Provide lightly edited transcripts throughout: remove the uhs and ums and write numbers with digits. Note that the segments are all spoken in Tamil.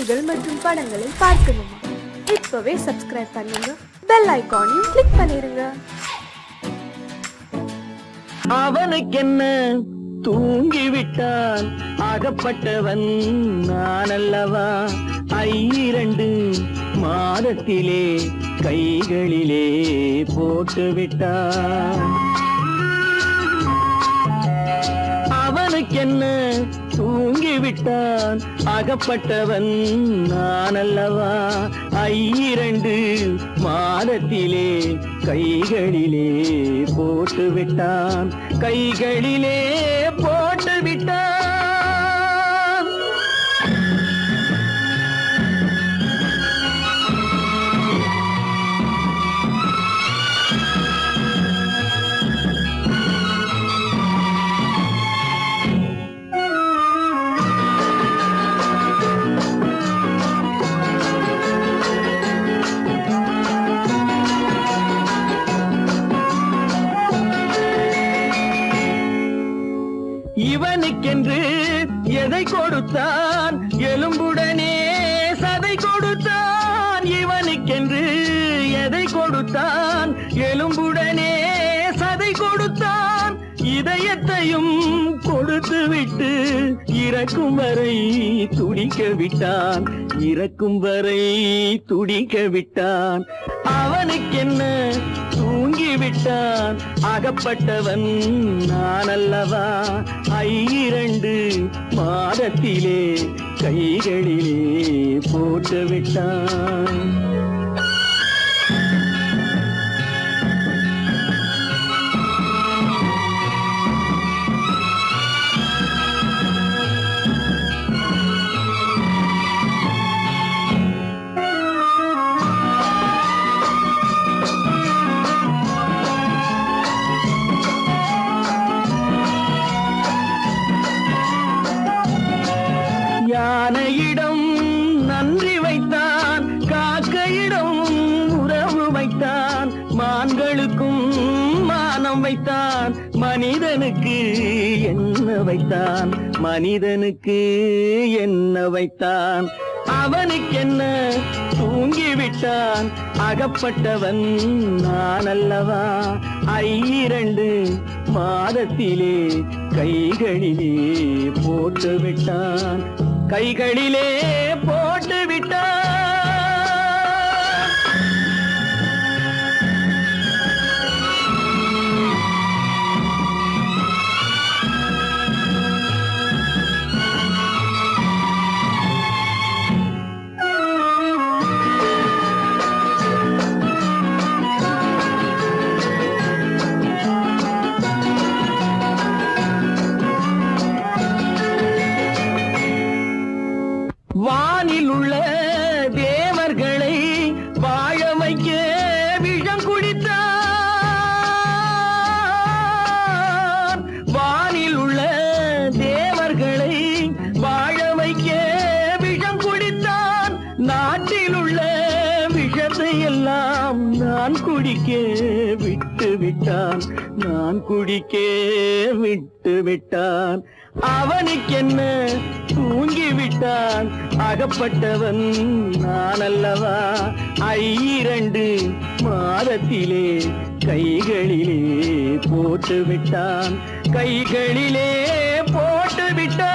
செய்திகள் மற்றும் படங்களை பார்க்கணுமா? இப்பவே சப்ஸ்கிரைப் பண்ணுங்க, பெல் ஐகானையும் கிளிக் பண்ணிருங்க. அவனுக்கென்ன தூங்கிவிட்டான், அகப்பட்டவன் நான் அல்லவா? 2 மாதத்திலே கைகளிலே போட்டுவிட்டான். அவனுக்கென்ன தூங்கிவிட்டான், அகப்பட்டவன் நான் அல்லவா? 2 மாதத்திலே கைகளிலே போட்டுவிட்டான், கைகளிலே போட்டுவிட்டான். இவனுக்கென்று எதை கொடுத்தான், எலும்புடனே சதை கொடுத்தான். இவனுக்கென்று எதை கொடுத்தான், எலும்புடனே சதை கொடுத்தான். இதயத்தையும் கொடுத்து விட்டு இறக்கும் வரை துடிக்க விட்டான், இறக்கும் வரை துடிக்க விட்டான். அவனுக்கென்ன தூங்கிவிட்டான், அகப்பட்டவன் நான் அல்லவா? 2 மாதத்திலே கைகளிலே போட்டுவிட்டான். யானையிடம் நன்றி வைத்தான், காக்கையிடம் உறவு வைத்தான். மான்களுக்கும் மானம் வைத்தான், மனிதனுக்கு என்ன வைத்தான், மனிதனுக்கு என்ன வைத்தான். அவனுக்கென்ன தூங்கிவிட்டான், அகப்பட்டவன் நான் அல்லவா? 2 மாதத்திலே கைகளிலே போட்டுவிட்டான், கைகளிலே போட்டுவிட்டான். வானில் உள்ள தேவர்களை வாழ வைக்க விஷம் குடித்தான். வானில் உள்ள தேவர்களை வாழ வைக்க விஷம் குடித்தான். நாட்டில் உள்ள விஷத்தை எல்லாம் நான் குடிக்க விட்டு விட்டான், நான் குடிக்க விட்டு விட்டான். அவனுக்கென்ன தூங்கிவிட்டான், அகப்பட்டவன் நான் அல்லவா? 2 மாதத்திலே கைகளிலே போட்டுவிட்டான், கைகளிலே போட்டுவிட்டான்.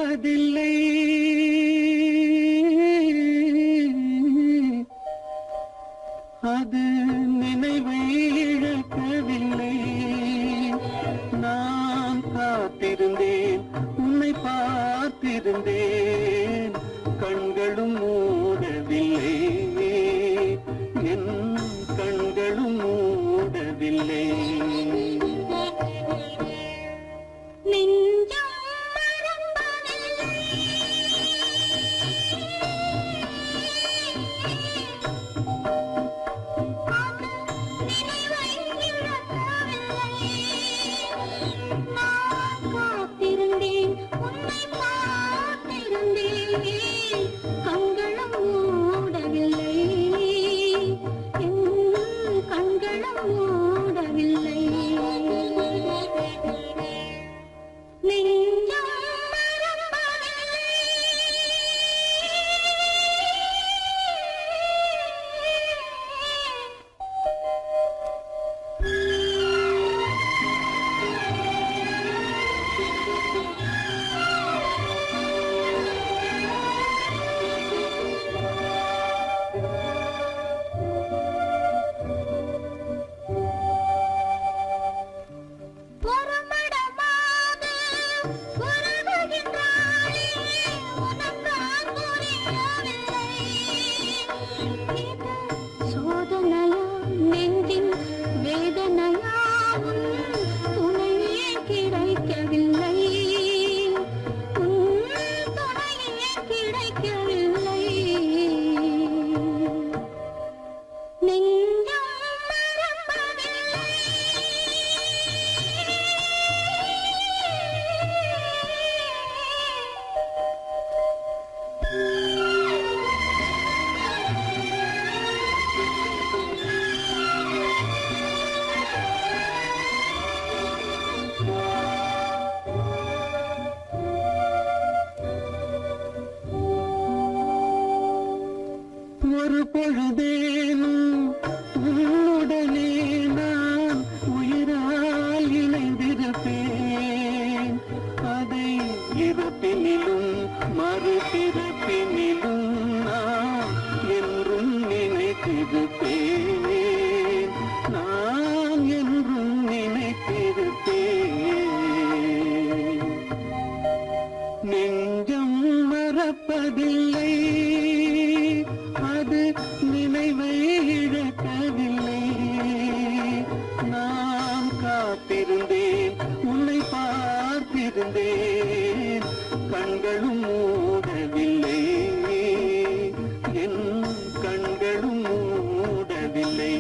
மறப்பதில்லை அது நினைவை இழக்கவில்லை நான் காத்திருந்தேன் உன்னை பார்த்திருந்தேன் கண்களும் மூடவில்லை என் கண்களும் மூடவில்லை ஒரு பொழுதேனும் உன்னுடனே நான் உயிரால் இணைந்திருப்பேன் அதை இறப்பினிலும் மறுபிறப்பினிலும் நான் என்றும் நினைத்திருப்பேன் நான் என்றும் நினைத்திருப்பேன் நெஞ்சம் மறப்பதில்லை அது நினைவை இழக்கவில்லை நான் காத்திருந்தேன் உன்னை பார்த்திருந்தேன் கண்களும் மூடவில்லை என் கண்களும் மூடவில்லை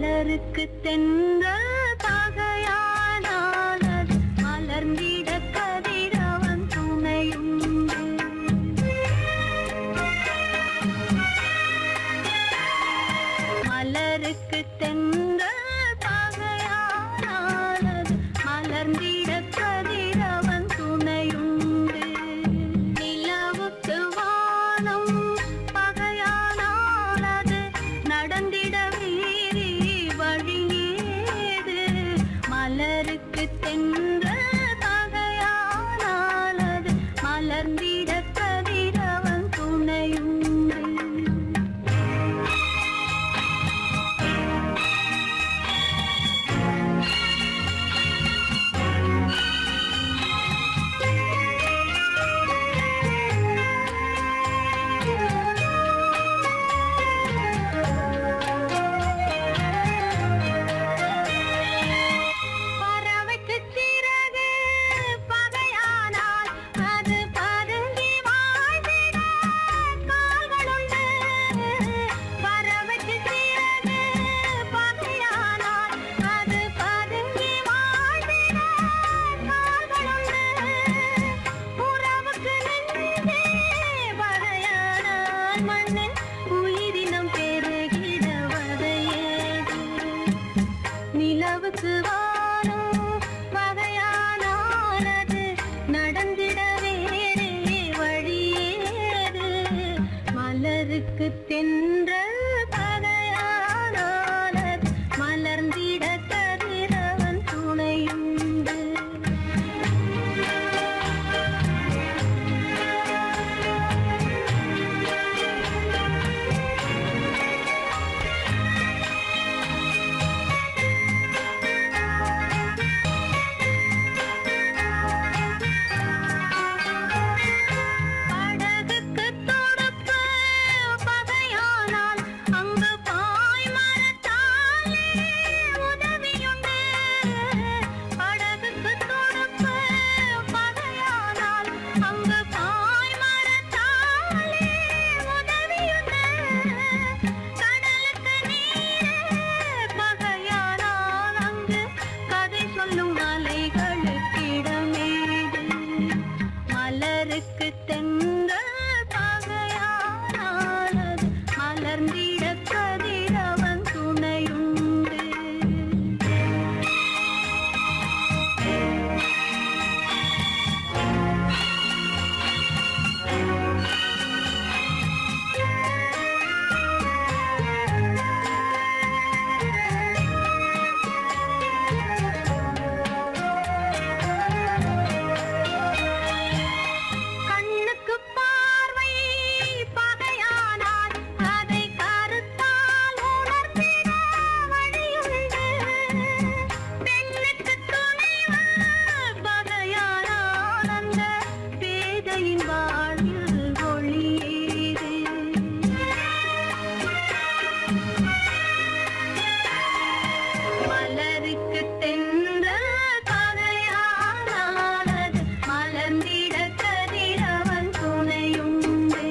மலருக்கு தென்றல் பகையானால் மலர்ந்திட கதிரவன் துணையுண்டு. மலருக்கு தென்றல் பகையானால் மலர்ந்திட கதிரவன் துணையுண்டு. நிலவுக்கு வானம் பகையானால் அது நடந்திட வேறே வழியேது. மலருக்கு தென்றல் பகையானால் அது மலர்ந்திட கதிரவன் துணையுண்டு. பறவைக்கு சிறகு பகையானால் அது பதுங்கி வாழ்ந்திட கால்களுண்டு. பறவைக்கு சிறகு பகையானால் அது பதுங்கி வாழ்ந்திட கால்களுண்டு. உறவுக்கு நெஞ்சே பகையானால் மண்ணில் உயிரினம் பெருகிட வதையேது. நிலவுக்கு வானம் பகையானால் அது நடந்திட வேறே வழியேது. மலருக்கு தென்றல் பகையானால் அது மலர்ந்திட கதிரவன் துணையுண்டு. படகுக்கு தொடுப்பு பகையானால் அங்கு பாய்மரத்தாலே உதவியுண்டு. படகுக்கு தொடுப்பு பகையானால் அங்கு பாய்மரத்தாலே உதவியுண்டு. கடலுக்கு நீரே பகையானால் அங்கு கதை சொல்லும் அலைகளுக்கு இடமேது. மலருக்கு தென்றல் பகையானால் அது மலர்ந்திட கதிரவன் துணையுண்டு. கண்ணுக்கு பார்வை பகையானால் அதை கருத்தால் உணர்த்திட வழியுண்டு. பெண்ணுக்கு துணைவு பகையானால் அந்த பேதையின் வாழ்வில் ஒளியேது. மலருக்கு தென்றல் பகையானால் அது மலர்ந்திட கதிரவன் துணையுண்டு.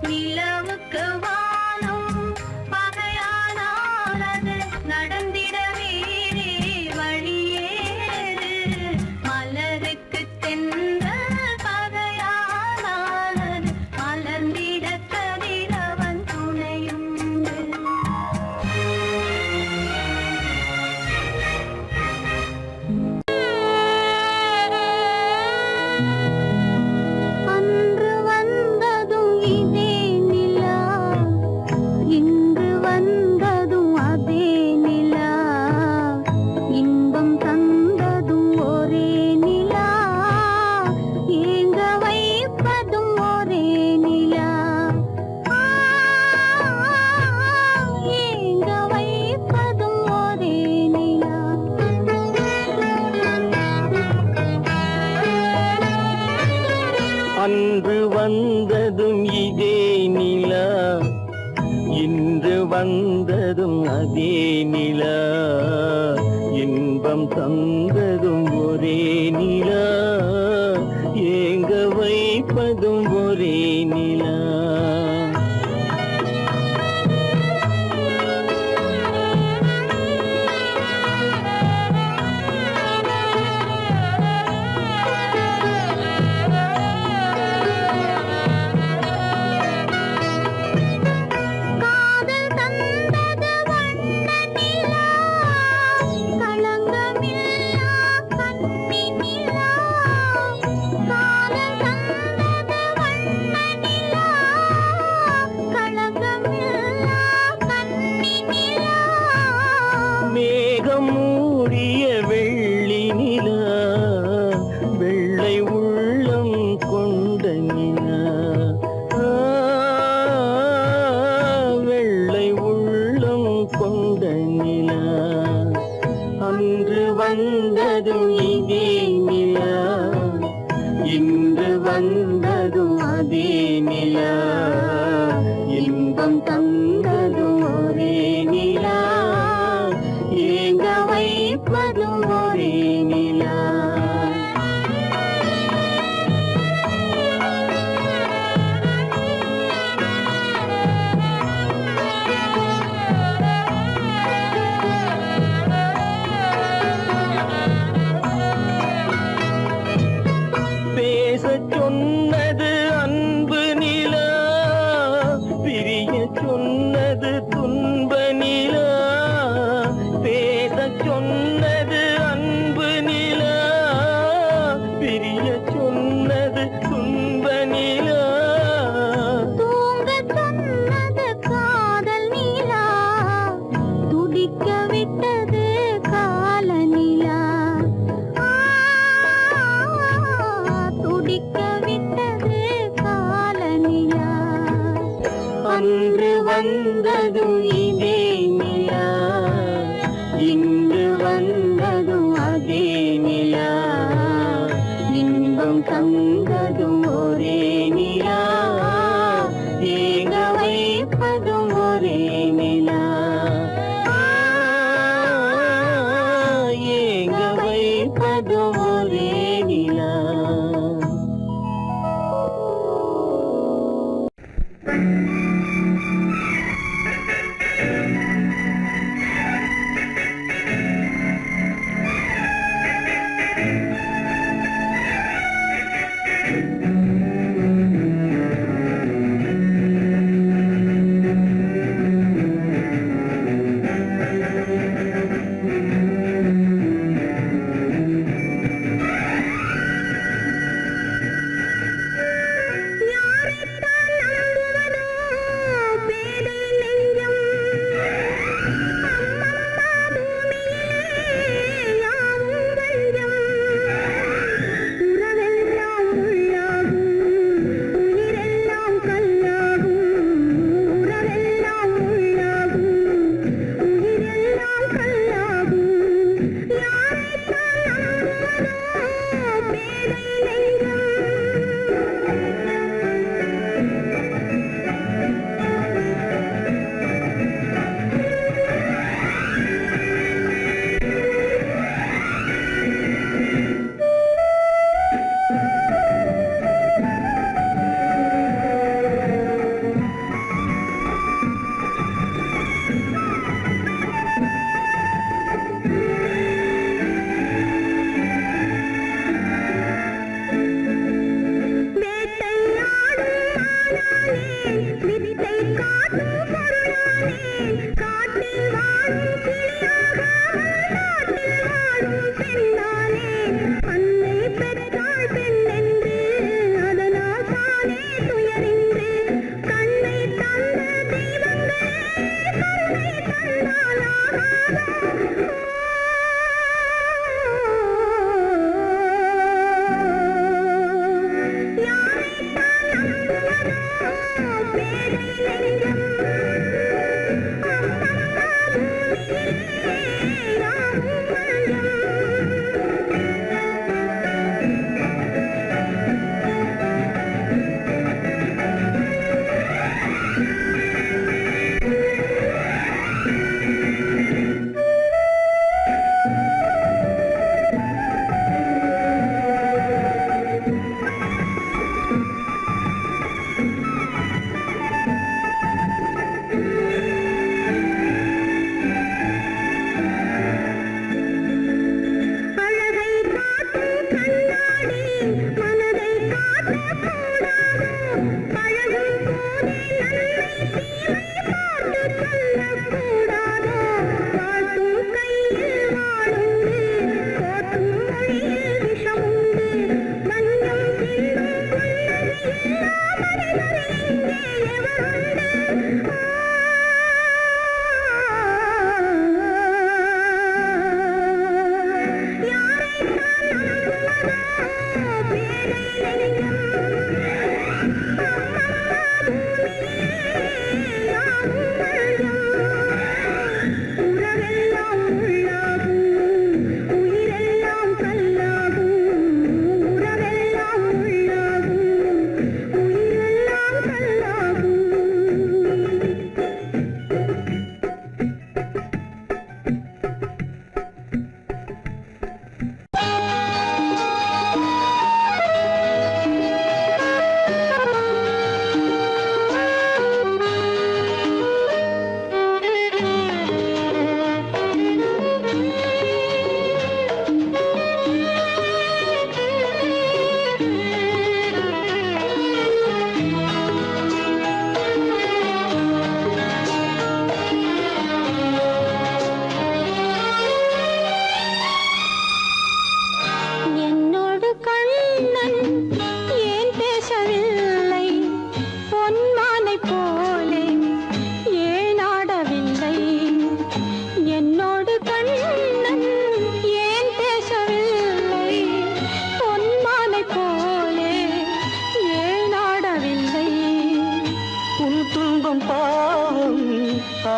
நிலவுக்கு வானம் பகையானால் அது நடந்திட வேறே வழியேது. மலருக்கு தென்றல் பகையானால் அது மலர்ந்திட கதிரவன் துணையுண்டு. அன்று வந்ததும் இதே நிலா, இன்று வந்ததும் அதே நிலா. இன்பம் தந்ததும் ஒரே நிலா, ஏங்க வைப்பதும் ஒரே நிலா. ஏங்க வைப்பதும் ஒரே நிலா. அன்று வந்ததும் இதே நிலா, இன்று வந்ததும் அதே நிலா. இன்பம் தந்ததும் ஒரே நிலா, ஏங்க வைப்பதும் ஒரே நிலா. மேகம் மூடிய வெள்ளி நிலா வெள்ளை உள்ளம் கொண்ட நிலா வெள்ளை உள்ளம் கொண்ட நிலா அன்று வந்ததும் இதே நிலா இன்று வந்ததும் அதே நிலா இன்பம் தந்ததும் ஒரே நிலா ஏங்க வைப்பதும் ஒரே நிலா பேசச் சொன்னது அன்பு நிலா பிரிய சொன்னது துன்ப நிலா பேசச் சொன்னது அன்பு நிலா பிரிய சொன்னது துன்ப நிலா தூங்கச் சொன்னது காதல் நிலா துடிக்க விட்டது கால நிலா துடிக்க விட்டது கால நிலா அன்று வந்ததும் இதே நிலா இன்று வந்ததும் அதே நிலா இன்பம் தந்ததும் ஒரே நிலா ஏங்க வைப்பதும் ஒரே நிலா ஏங்க வைப்பதும் ஒரே நிலா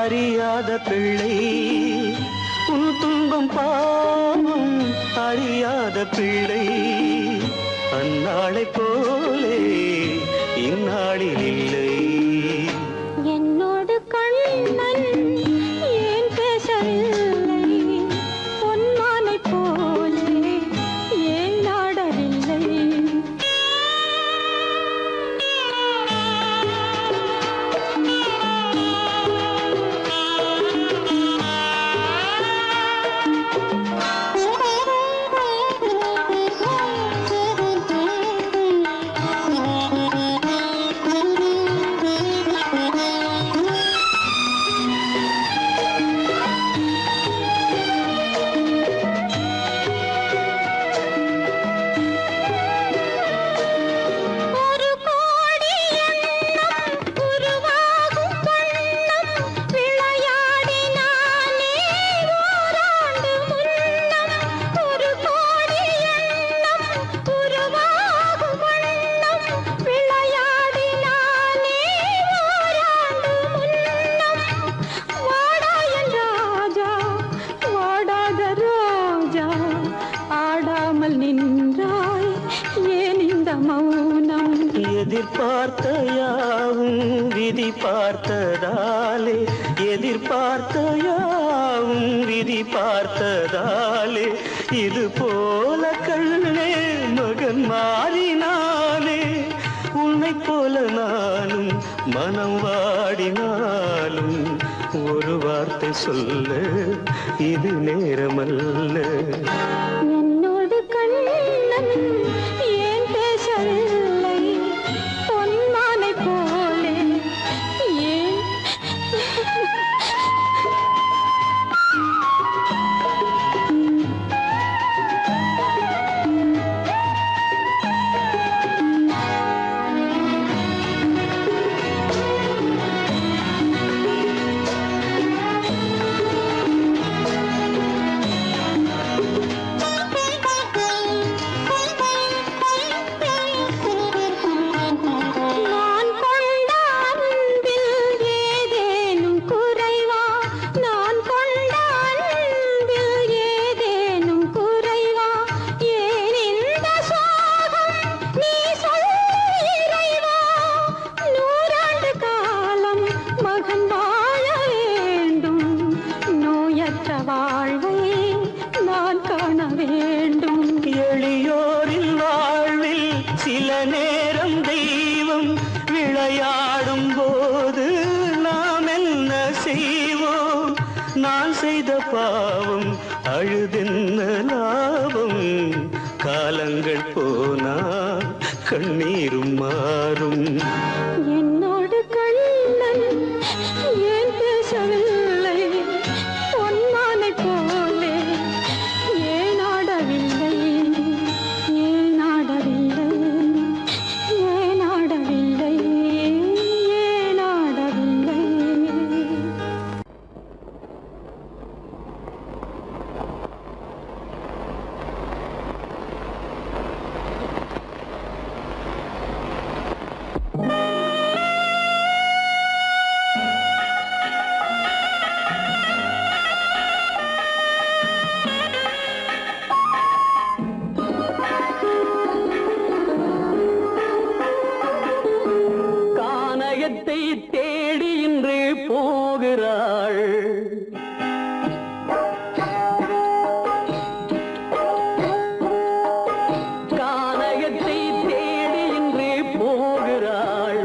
அறியாத பிள்ளை உன் துன்பம் பாவம் அறியாத பிள்ளை அந்நாளை போலே இந்நாளில் இல்லை. என்னோடு கண்ணன் ஏன் பேசவில்லை, பொன்மானை போலே ஏன் நாடவில்லை. ஒரு கோடி எண்ணம் உருவாகும் வண்ணம் விளையாடினானே ஓராண்டு முன்னம். ஒரு கோடி எண்ணம் உருவாகும் வண்ணம் விளையாடினானே ஓராண்டு முன்னம். வாடா என் ராஜா, வாடாத ரோஜா, ஆடாமல் நின்றாய் ஏன் இந்த மௌனம். எதிர்பார்த்த யாவும் விதி பார்த்ததாலே, எதிர்பார்த்த யாவும் விதி பார்த்ததாலே, இது போல கண்ணே மகன் மாறினாலே. உன்னை போல நானும் மனம் வாடினாலும் ஒரு வார்த்தை சொல்ல இது நேரமல்ல. என்னோடு கண்ணன் ஏன் பேசவில்லை, பொன்மானை போலே ஏன். நான் கொண்ட அன்பில் ஏதேனும் குறைவா, நான் கொண்ட அன்பில் ஏதேனும் குறைவா, ஏன் இந்த சோகம் நீ சொல் இறைவா. நூறாண்டு காலம் மகன் வாழ வேண்டும், நோயற்ற வாழ்வை நான் காண வேண்டும். எளியோரின் வாழ்வில் சில நேரம் தெய்வம் விளையாடும் போது நாம் என்ன செய்வோம்? நான் செய்த பாவம் அழுதென்ன லாபம்? காலங்கள் போனா கண்ணீரும் மாறும். என்னோடு கண்ணன் ஏன் பேசவில்லை, பொன்மானை போலே ஏன் ஆடவில்லை, ஏன் ஆடவில்லை, ஏன் ஆடவில்லை, ஏன் ஆடவில்லை. கானகத்தை தேடி இன்று போகிறாள். கானகத்தை தேடி இன்று போகிறாள்.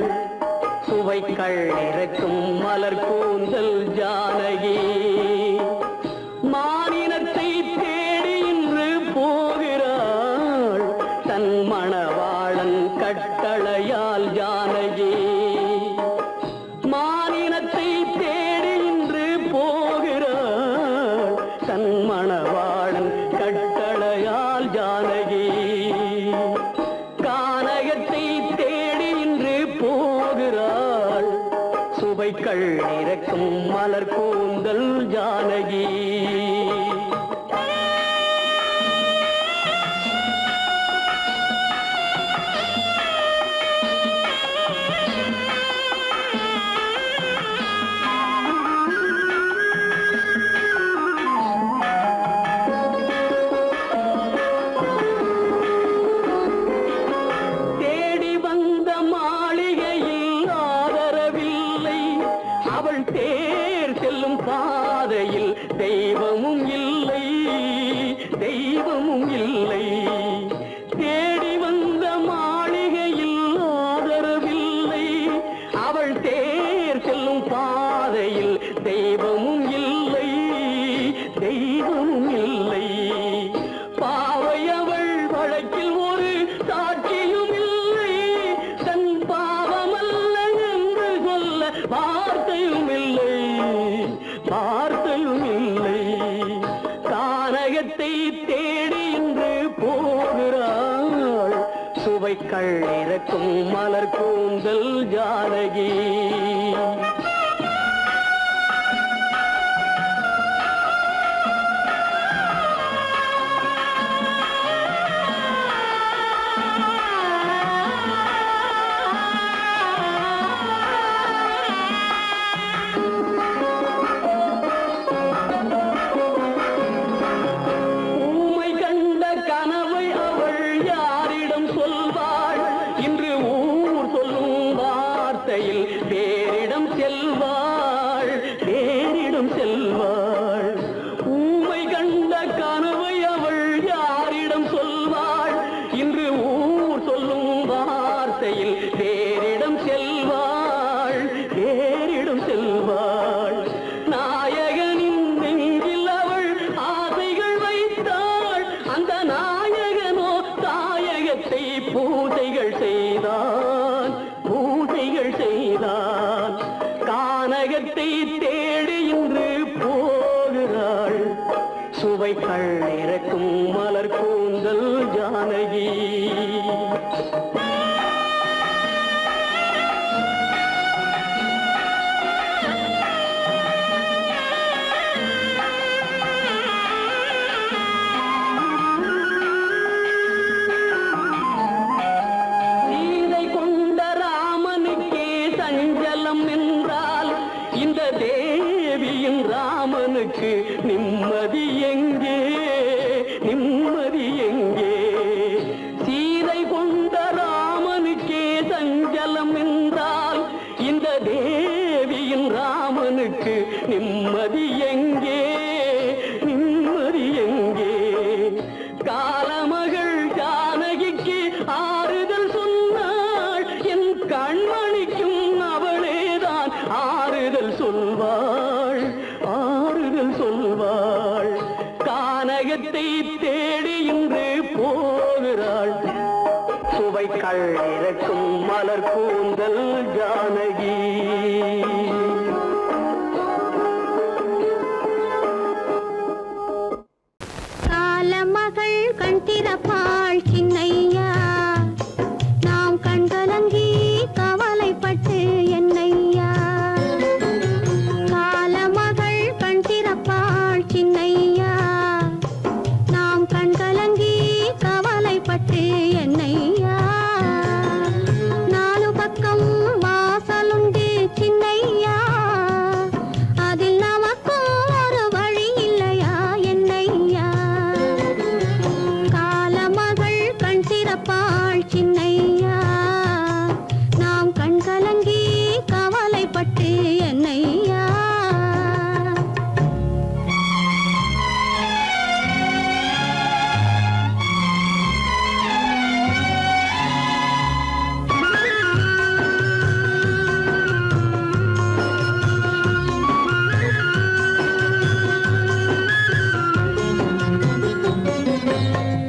சுவைக்கள் இறக்கும் மலர் கூந்தல் ஜானகி. மானினத்தை தேடி இன்று போகிறாள். தன் மணவாளன் கட்டளையால் ஜானகி. மானினத்தை தேடி இன்று போகிறாள். தன் மணவாளன் கட்டளையால் ஜானகி. கானகத்தை தேடி இன்று போகிறாள். சுவைக்கள் இறக்கும் மலர் கூந்தல் ஜானகி. பாவமும் இல்லை. பாவை அவள் வழக்கில் ஒரு சாட்சியும் இல்லை. தன் பாவமல்ல என்று சொல்ல வார்த்தையும் இல்லை, வார்த்தையும் இல்லை. கானகத்தை தேடி இன்று போகிறாள் சுவைக்கள் இறக்கும் மலர் கூந்தல் ஜானகி. வேறிடம் செல்வாள், வேறிடம் செல்வாள். ஊமை கண்ட கனவை அவள் யாரிடம் சொல்வாள்? இன்று ஊர் சொல்லும் வார்த்தையில் வேறிடம் செல்வாள், வேறிடம் செல்வாள். நாயகனின் நெஞ்சில் அவள் ஆசைகள் வைத்தாள். அந்த நாயகனோ தாயகத்தை பூஜைகள் செய்தான், பூஜைகள் செய்தான். கானகத்தை தேடி இன்று போகிறாள் சுவைக்கள் இறக்கும் மலர் கூந்தல் ஜானகி. இந்த தேவியின் ராமனுக்கு நிம்மதி எங்கே, நிம்மதி எங்கே? சீதை கொண்ட ராமனுக்கே சஞ்சலம் என்றால் இந்த தேவியின் ராமனுக்கு நிம்மதி எங்கே, நிம்மதி எங்கே? காலமகள் ஜானகிக்கு ஆறுதல் சொன்னாள், என் கண்மணிக்கும் அவளேதான் ஆறுதல் சொல்வாள், ஆறுதல் சொல்வாள். கானகத்தை தேடி இன்று போகிறாள் சுவைக்கள் இறக்கும் மலர் கூந்தல் ஜானகி. காலமகள் கண் திறப்பாள் சின்னையா, நாம் கண்கலங்கி கவலைப்பட்டு என்னையா. காலமகள் கண் திறப்பாள் சின்னையா, நாம் கண்கலங்கி கவலைப்பட்டு என்னையா. நாலு பக்கம் வாசலுண்டு சின்னையா, அதில் நமக்கும் ஒரு வழி இல்லையா என்னையா. காலமகள் கண் திறப்பாள் சின்னையா, நாம் கண்கலங்கி கவலைப்பட்டு என்னையா.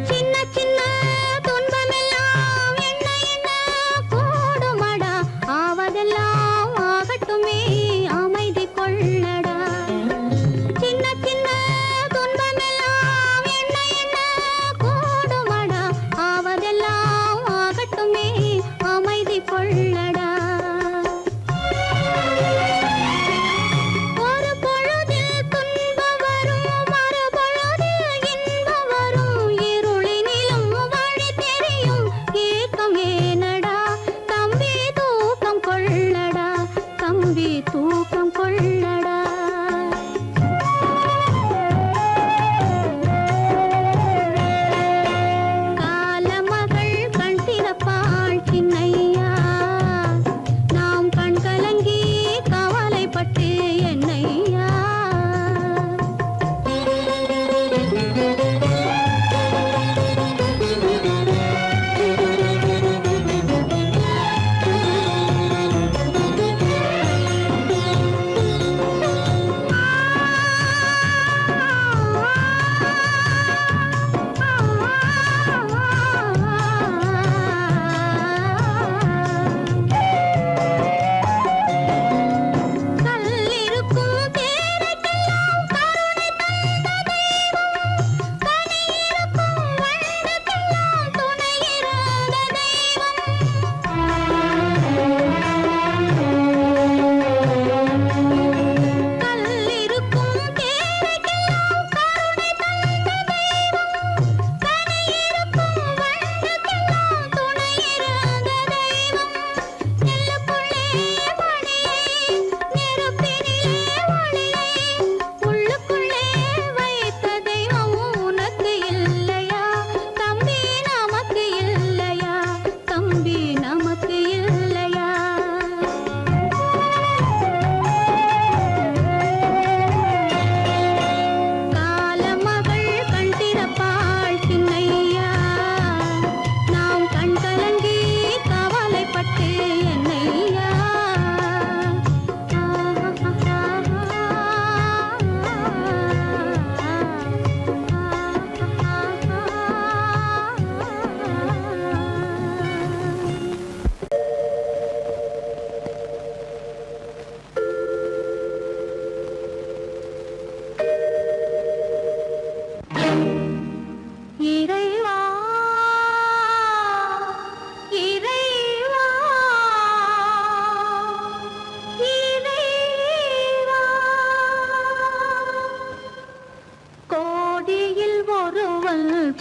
சின்ன சின்ன துன்பமெல்லாம் என்ன என்ன கூடுமடா, ஆவதெல்லாம் ஆகட்டுமே அமைதி கொள்ளடா. சின்ன சின்ன துன்பமெல்லாம் என்ன என்ன கூடுமடா, ஆவதெல்லாம் ஆகட்டுமே அமைதி கொள்ளடா. ஒரு பொழுதில் துன்பம் வரும், மறுபொழுதில் இன்பம் வரும். இருளினிலும் வழி தெரியும், ஏக்கம் ஏனடா தம்பி தூக்கம் கொள்ளடா, தம்பி தூக்கம் கொள்ளடா. காலமகள் கண் திறப்பாள் சின்னையா, நாம் கண்கலங்கி கவலைப்பட்டு என்னையா.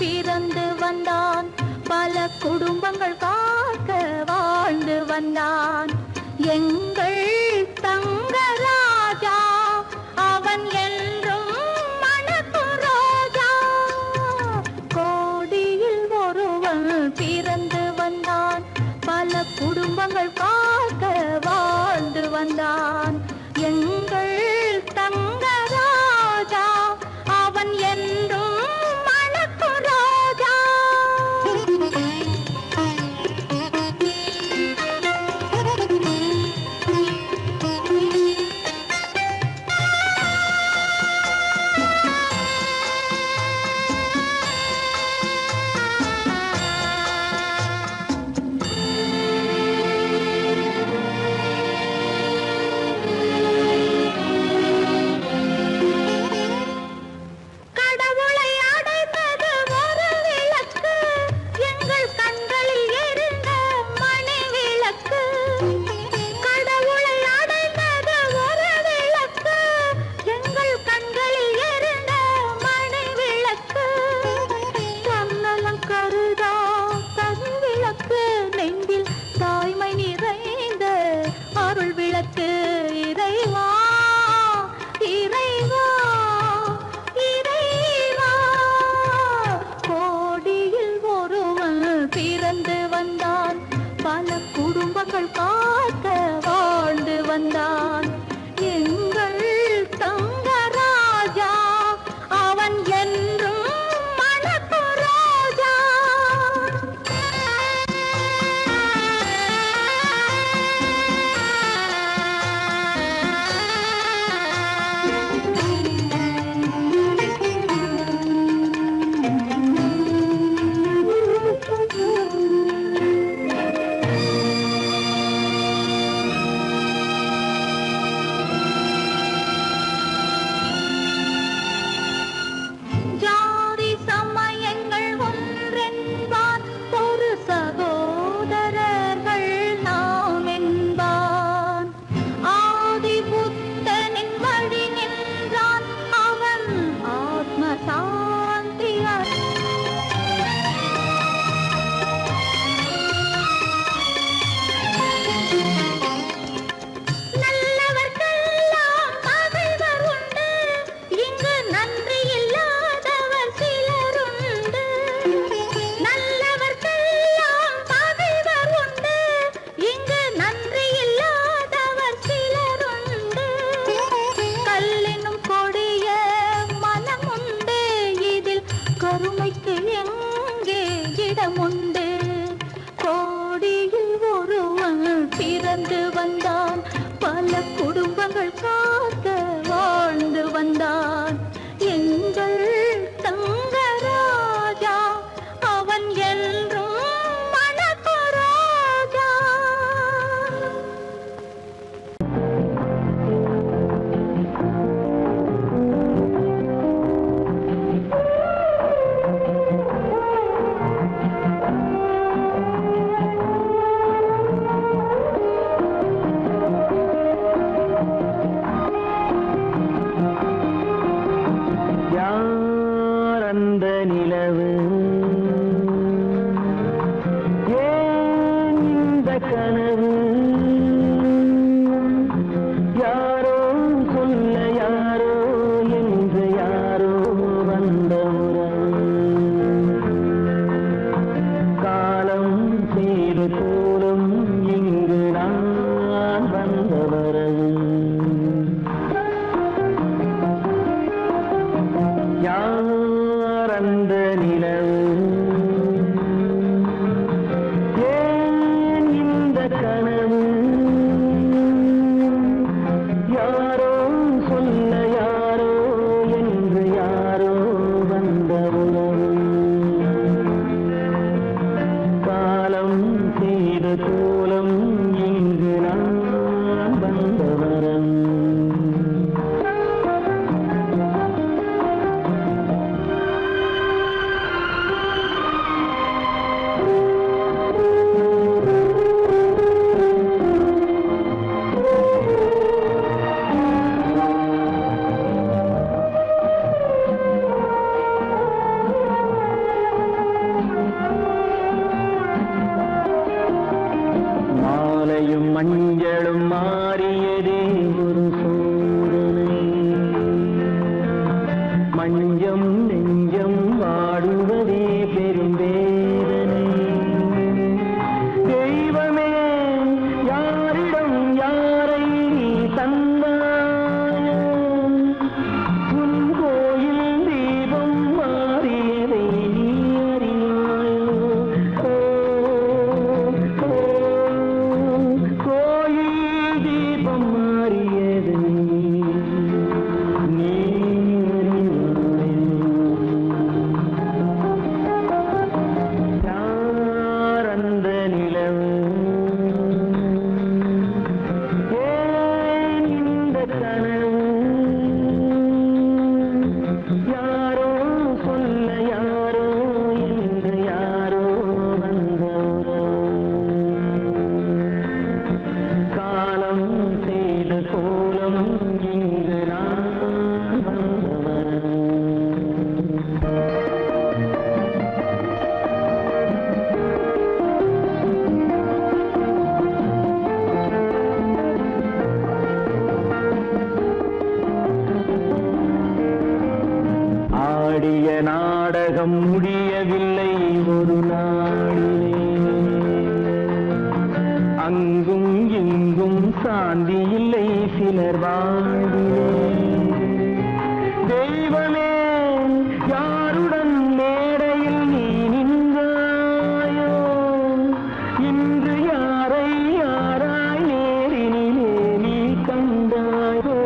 பிறந்து வந்தான். பல குடும்பங்கள் காக்க வாழ்ந்து வந்தான். எங்கள் தங்கராஜா அவன் என்றும் மணக்கும் ரோஜா. கோடியில் ஒருவன் பிறந்து வந்தான். பல குடும்பங்கள் காக்க வாழ்ந்து வந்தான். எங்கள் தங்கராஜா அவன் என்றும் மணக்கும் ரோஜா. கடவுளை அடைந்தது ஒரு விளக்கு, எங்கள் கண்களில் எரிந்த மணி விளக்கு. கடவுளை அடைந்தது ஒரு விளக்கு, எங்கள் கண்களில் எரிந்த மணி விளக்கு. தன்னலம் கருதா தன் விளக்கு, நெஞ்சில் தாய்மை நிறைந்த அருள் விளக்கு. இறைவா இறைவா இறைவா, கோடியில் ஒருவன் பிறந்து வந்தான். பல குடும்பங்கள் காக்க வாழ்ந்து வந்தான். எங்கள் தங்கராஜா அவன் என்றும் மணக்கும் ரோஜா. ஜாதி சமயங்கள் ஒன்றென்பான், ஒரு சகோதரர்கள் நாம் என்பான். ஆதி புத்தனின் வழி நின்றான், அவன் ஆத்ம சாந்தி நல்லவர்க்கெல்லாம் பகைவர் உண்டு, இங்கு நன்றி இல்லாதவர் சிலருண்டு. நல்லவர்க்கெல்லாம் பகைவர் உண்டு, இங்கு நன்றி இல்லாதவர் சிலருண்டு. கல்லினும் கொடிய மனம் உண்டு, இதில் கருமைக்கு எங்கே இடமுண்டு. கோடியில் ஒருவன் பிறந்து வந்தான். பல குடும்பங்கள் காக்க வாழ்ந்து வந்தான். எங்கள் தங்கராஜா அவன் என்றும் மணக்கும் ரோஜா. யார் அந்த நிலவு, ஏன் இந்த கனவு, யாரோ சொல்ல யாரோ என்று யாரோ வந்த உறவு. காலம் செய்து போலும் இங்கு நான் வந்த வரவு. யார் அந்த நிலவு, ஏன் இந்த கனவு, யாரோ சொல்ல யாரோ என்று யாரோ வந்த உறவு. காலம் செய்த கோலம் இங்கு நான் வந்த வரவு. ஆடிய நாடகம் முடியவில்லை ஒரு நாளிலே. அங்கும் இங்கும் சாந்தி இல்லை சிலர் வாழ்விலே. தெய்வமே யாருடன் மேடையில் நீ நின்றாயோ, இன்று யாரை யாராய் நேரினிலே நீ கண்டாயோ.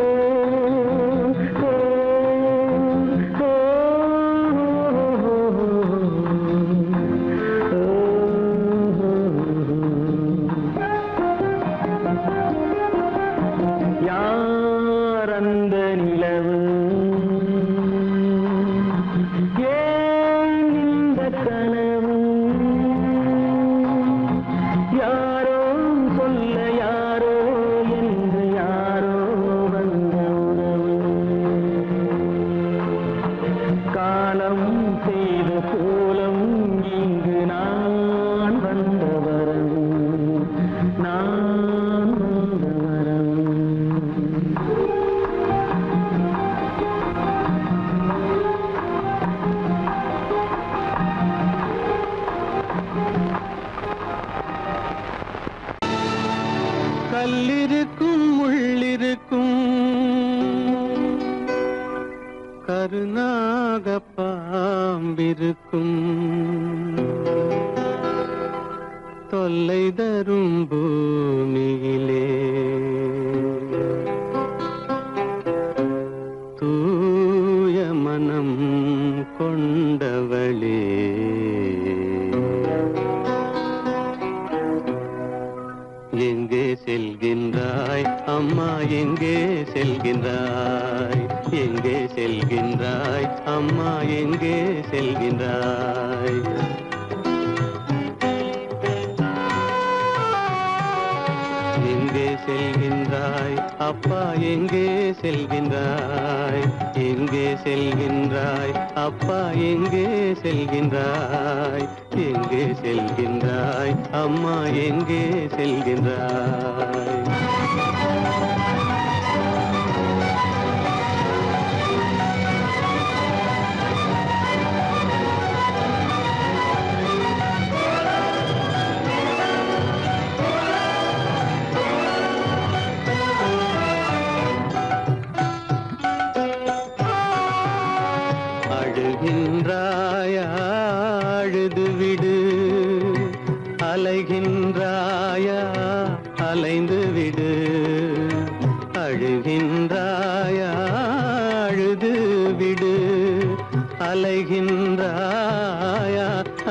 யார் அந்த நிலவு, ஏன் இந்த கனவு, யாரோ சொல்ல யாரோ என்று யாரோ வந்த உறவு. காலம் செய்த கோலம் இங்கு நான் வந்த வரவு, நான் வந்த வரவு. கல்லிருக்கும் முள்ளிருக்கும் கருநாக பாம்பிருக்கும் தொல்லை தரும் பூமியிலே தூய மனம் கொண்டவளே. எங்கே செல்கின்றாய் அம்மா, எங்கே செல்கின்றாய், எங்கே செல்கின்றாய் அம்மா, எங்கே செல்கின்றாய். எங்கே செல்கின்றாய் அப்பா, எங்கே செல்கின்றாய், எங்கே செல்கின்றாய் அப்பா, எங்கே செல்கின்றாய், எங்கே செல்கின்றாய் அம்மா, எங்கே செல்கின்றாய். அழுகின்றாயா அழுது விடு, அலைகின்றாயா அலைந்து விடு. அழுகின்றாயா அழுது விடு, அலைகின்றாயா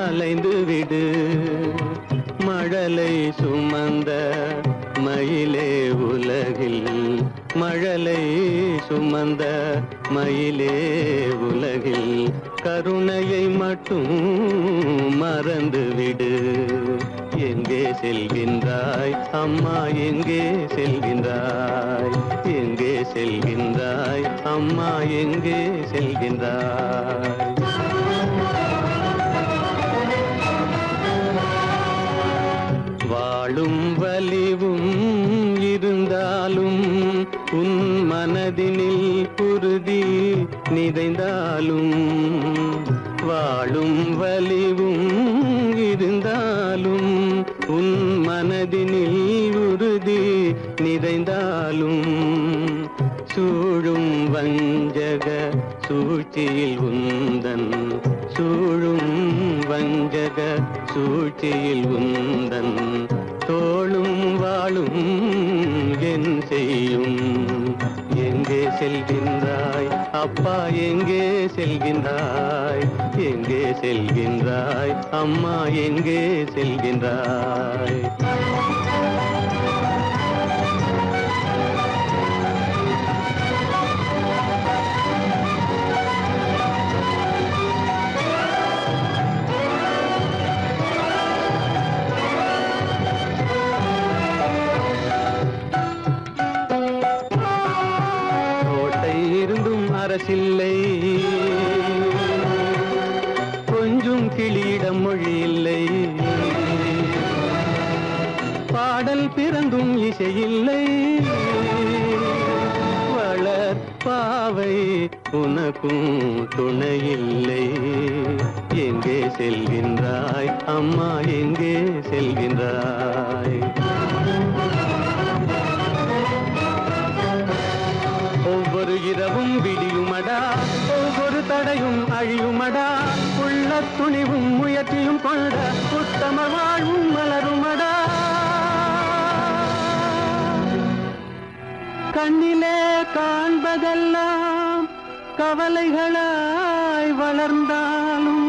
அலைந்து விடு. மழலை சுமந்த மயிலே உலகில், மழலை சுமந்த மயிலே உலகில் கருணையை மட்டும் மறந்துவிடு. எங்கே செல்கின்றாய் அம்மா, எங்கே செல்கின்றாய், எங்கே செல்கின்றாய் அம்மா, எங்கே செல்கின்றாய். வாழும் வலிவும் இருந்தாலும் உன் மனதினில் உறுதி நிறைந்தாலும், வாழும் வலிவும் இருந்தாலும் உன் மனதினில் உறுதி நிறைந்தாலும், சூழும் வஞ்சக சூழ்ச்சியில் உந்தன், சூழும் வஞ்சக சூழ்ச்சியில் உந்தன் தோளும் வாழும் என் செய்யும். எங்கே செல்கின்றாய் அப்பா, எங்கே செல்கின்றாய், எங்கே செல்கின்றாய் அம்மா, எங்கே செல்கின்றாய். அரசில்லை, கொஞ்சம் கிளியிடம் மொழி இல்லை. பாடல் பிறந்தும் இசையில்லை, வளர் பாவை உனக்கும் துணையில்லை. எங்கே செல்கின்றாய் அம்மா, எங்கே செல்கின்றாய்? ஒவ்வொரு இரவும் விடியுமடா, ஒவ்வொரு தடையும் அழியுமடா, உள்ள துணிவும் முயற்சியும் கொண்ட உத்தம வாழ்வும் மலருமடா. கண்ணிலே காண்பதெல்லாம் கவலைகளாய் வளர்ந்தாலும்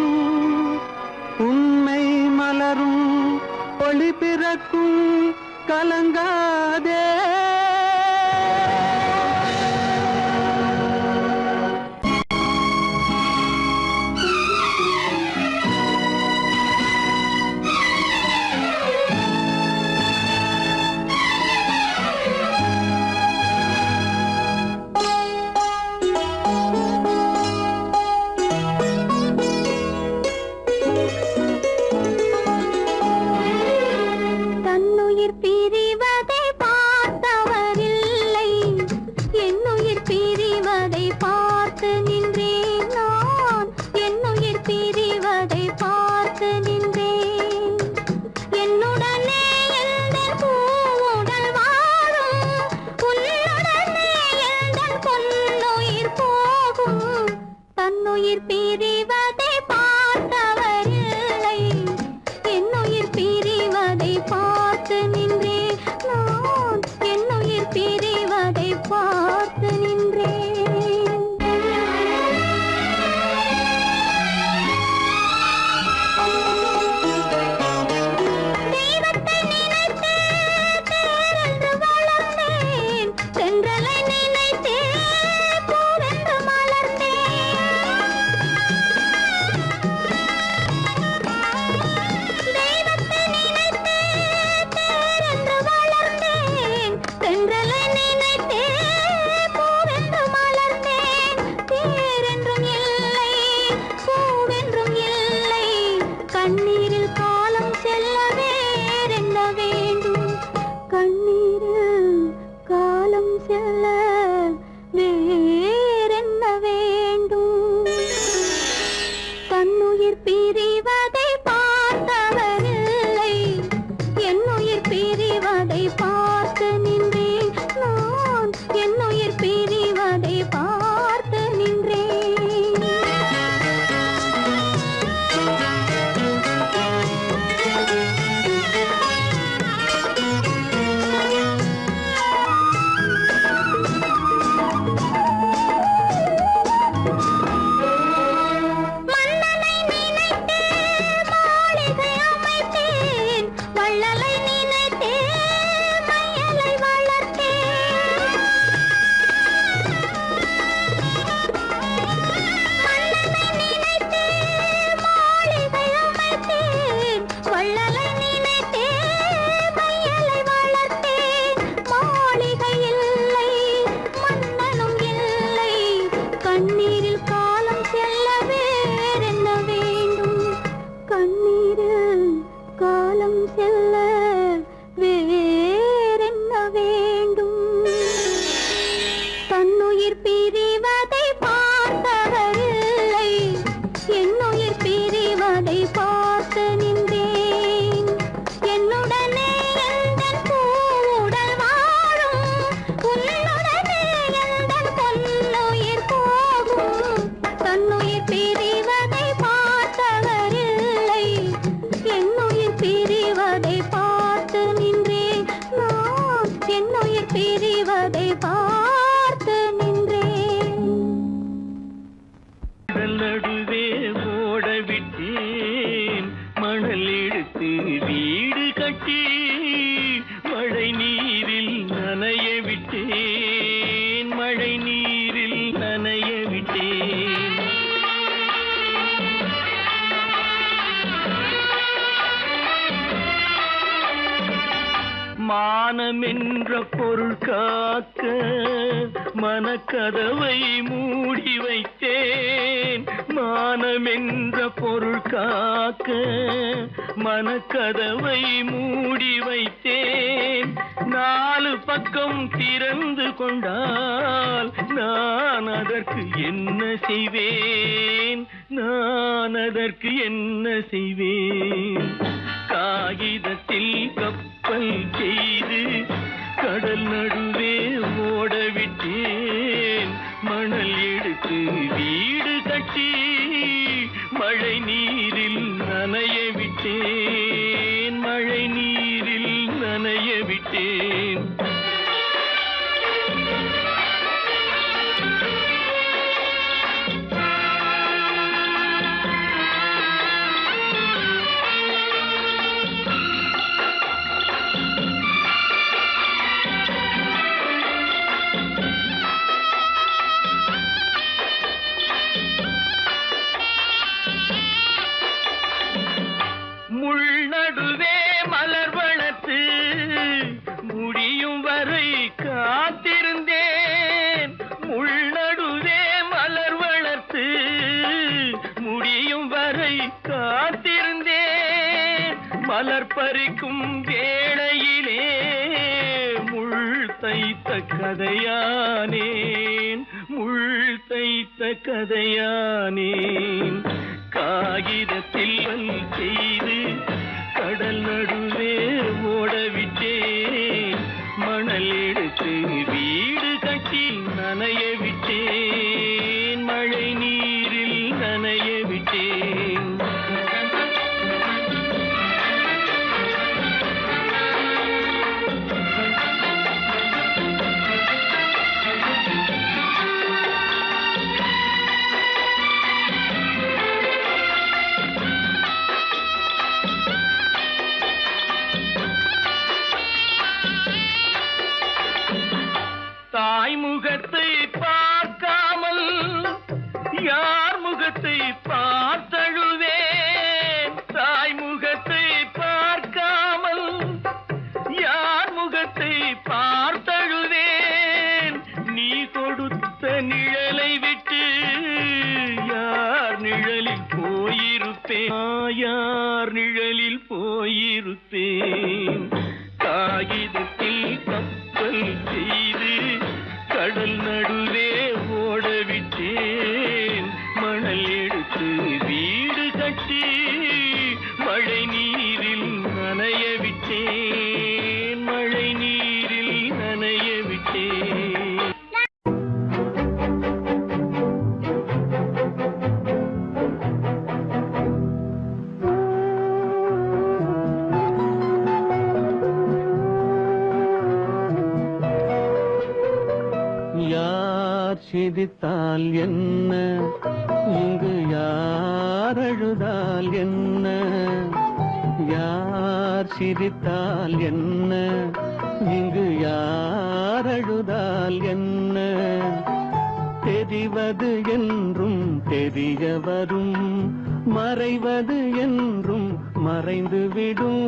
உண்மை மலரும், ஒளி பிறக்கும், கலங்காதே. மானமென்ற பொருள் காக்க மனக்கதவை மூடி வைத்தேன். மானமென்ற பொருள் காக்க மனக்கதவை மூடி வைத்தேன். வைத்தேன். 4 பக்கம் திறந்து கொண்டால் நான் அதற்கு என்ன செய்வேன்? நான் அதற்கு என்ன செய்வேன்? காகிதத்தில் கப்பல் செய்து கடல் நடுவே ஓடவிட்டேன். மணல் எடுத்து வீடு கட்டி மழை நீரில் நனைய விட்டேன். மழை நீரில் நனைய விட்டேன். முள்நடுவே மலர் வளர்த்து முடியும் வரை காத்திருந்தேன். முள்நடுவே மலர் வளர்த்து முடியும் வரை காத்திருந்தேன். மலர் பறிக்கும் வேளையிலே முள் தைத்த கதையானேன். முள் தைத்த கதையானேன். காகிதத்தில் செய்து கடல் நடுவே ஓடவிட்டேன். மணல் எடுத்து வீடு கட்டி நனைய விட்டேன். மழை நீரில் நனைய விட்டேன். தாய் முகத்தை பார்க்காமல் யார் முகத்தை பார்த்தழுவேன். தாய் முகத்தை பார்க்காமல் யார் முகத்தை பார்த்தழுவேன். நீ கொடுத்த நிழலை விட்டு யார் நிழலில் போயிருப்பேன். யார் நிழலில் போயிருப்பேன். காகிதத்தில் கப்பல் செய்து கடல் நடுவே ஓடவிட்டேன். மணல் எடுத்து வீடு கட்டி மழை நீரில் நனைய விட்டேன். மழை நீரில் நனைய விட்டேன். யார் சிரித்தால் என்ன, இங்கு யார் அழுதால் என்ன? யார் சிரித்தால் என்ன, இங்கு யார் அழுதால் என்ன? தெரிவது என்றும் தெரிய வரும், மறைவது என்றும் மறைந்துவிடும்.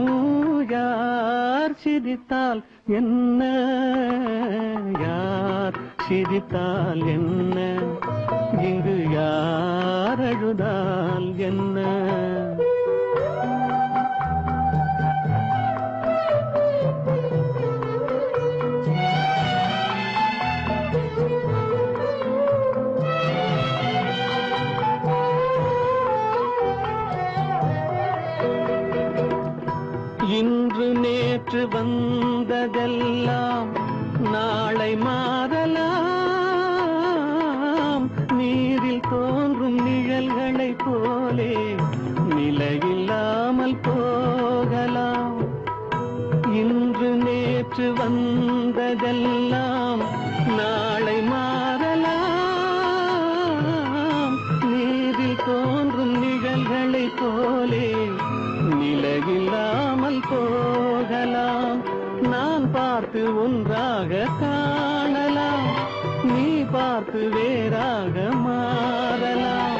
யார் சிரித்தால் என்ன, யார் சிரித்தால் என்ன, இங்கு யார் அழுதால் என்ன? இன்று நேற்று வந்ததெல்லாம் நாளை மாறலாம். நீரில் தோன்றும் நிழல்களைப் போலே நிலையில்லாமல் போகலாம். இன்று நேற்று வந்ததெல்லாம் நாளை மாறலாம். நீரில் தோன்றும் நிழல்களைப் போலே நிலையில்லாமல் போகலாம். நான் பார்த்து ஒன்றாக காணலாம், நீ பார்த்து வேறாக மாறலாம்.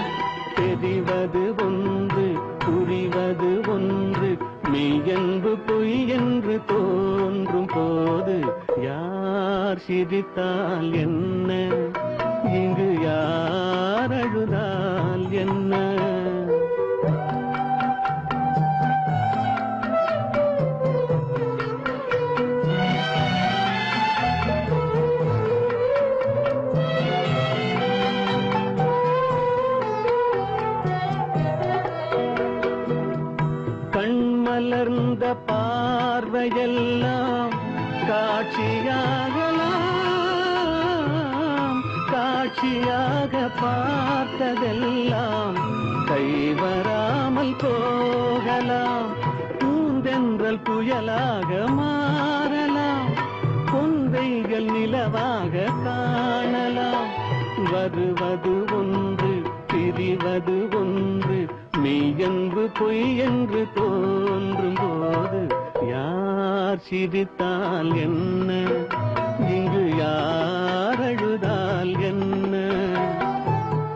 தெரிவது ஒன்று, புரிவது ஒன்று, மெய்யென்பு பொய் என்று தோன்றும் போது யார் சிரித்தால் என்ன, இங்கு யார் அழுதால் என்ன? பார்வையெல்லாம் காட்சியாகலாம், காட்சியாக பார்த்ததெல்லாம் கைவராமல் போகலாம். பூந்தென்றல் புயலாக மாறலாம், பொந்தைகள் நிலவாக காணலாம். வருவது ஒன்று பிரிவது ஒன்று, மெய்யென்று பொய் என்று தோன்றும் போது யார் சிரித்தால் என்ன, இங்கு யார் அழுதால் என்ன?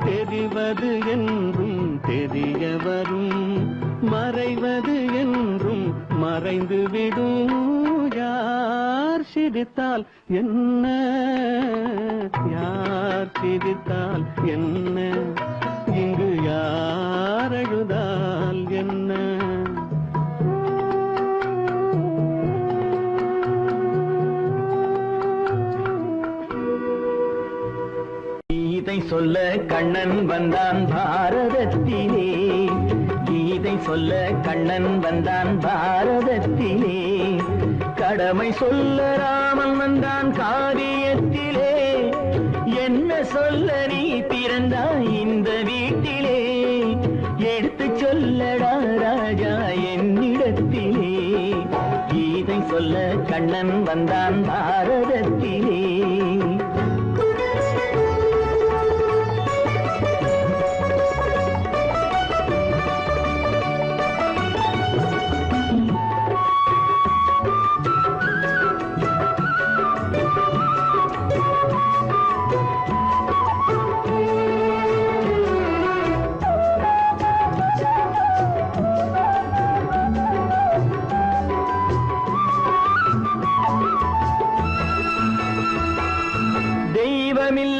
தெரிவது என்றும் தெரிய வரும், மறைவது என்றும் மறைந்து விடும். யார் சிரித்தால் என்ன, யார் சிரித்தால் என்ன, இங்கு யார் அழுதால் என்ன? கீதை சொல்ல கண்ணன் வந்தான் பாரதத்திலே, கீதை சொல்ல கண்ணன் வந்தான் பாரதத்திலே. கடமை சொல்ல ராமன் வந்தான் காவியத்திலே. என்ன சொல்ல நீ பிறந்தாய் இந்த வீட்டிலே, எடுத்து சொல்லடா ராஜா என்னிடத்திலே. கீதை சொல்ல கண்ணன் வந்தான் பாரதத்திலே.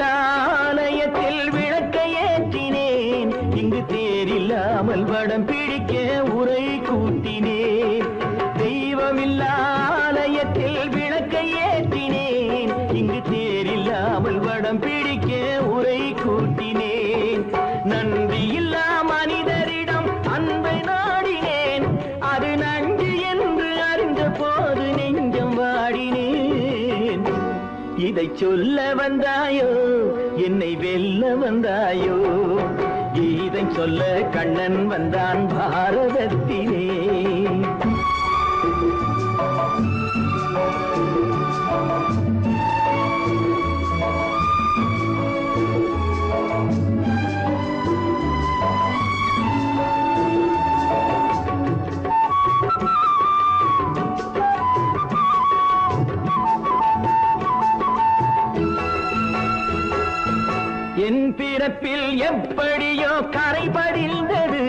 ஆலயத்தில் விளக்கை ஏற்றினேன், இங்கு தேரில்லாமல் வடம் பிடிக்க உரை கூட்டினேன். தெய்வமில்லா ஆலயத்தில் விளக்கை ஏற்றினேன், இங்கு தேரில்லாமல் வடம் பிடிக்க உரை கூட்டினேன். நன்றியில்லா மனிதரிடம் அன்பை நாடினேன், அது நன்றி என்று அறிந்த போது நெஞ்சம் வாடினேன். இதை சொல்ல வந்தாயோ, என்னை வெல்ல வந்தாயோ? இதை சொல்ல கண்ணன் வந்தான் பாரதத்திலே. என் பிறப்பில் எப்படியோ கரை படிந்தது,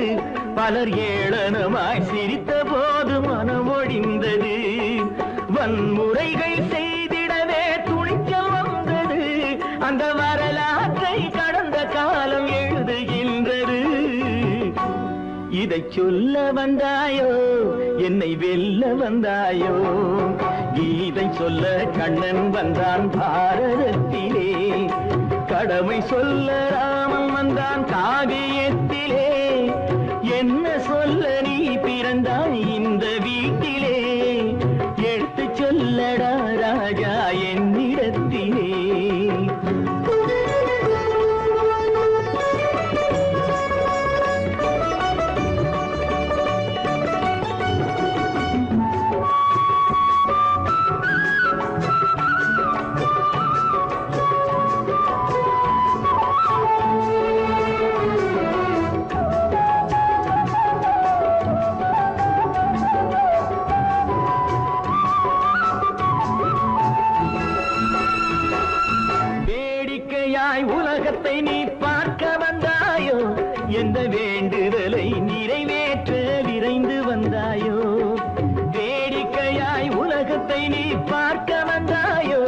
பலர் ஏளனமாய் சிரித்த போது மனம் ஒழிந்தது. வன்முறைகள் செய்திடவே துணிச்சல் வந்தது, அந்த வரலாற்றை கடந்த காலம் எழுதுகின்றது. இதை சொல்ல வந்தாயோ, என்னை வெல்ல வந்தாயோ? கீதை சொல்ல கண்ணன் வந்தான் பாரதத்திலே. கடமை சொல்ல ராமன் வந்தான் காவியத்திலே. என்ன சொல்ல நீ பிறந்தாய் இந்த வீட்டிலே, எடுத்து சொல்லடா ராஜா என்னிடத்திலே. உலகத்தை நீ பார்க்க வந்தாயோ, எந்த வேண்டுதலை நிறைவேற்ற விரைந்து வந்தாயோ? வேடிக்கையாய் உலகத்தை நீ பார்க்க வந்தாயோ,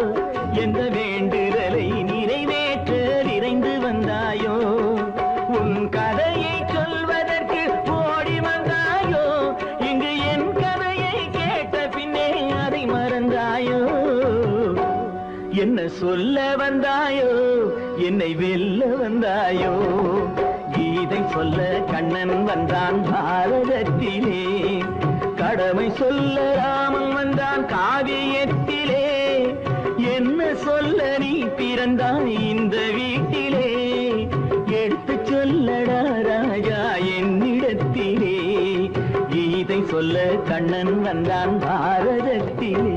எந்த வேண்டுதலை நிறைவேற்ற விரைந்து வந்தாயோ? உன் கதையை சொல்வதற்கு ஓடி வந்தாயோ, இங்கு என் கதையை கேட்ட பின்னே அதை மறந்தாயோ? என்ன சொல்ல வந்தாயோ, என்னை வெல்ல வந்தாயோ? கீதை சொல்ல கண்ணன் வந்தான் பாரதத்திலே. கடமை சொல்ல ராமன் வந்தான் காவியத்திலே. என்ன சொல்ல நீ பிறந்தாய் இந்த வீட்டிலே? எடுத்து சொல்லடா ராஜா என்னிடத்திலே. கீதை சொல்ல கண்ணன் வந்தான் பாரதத்திலே.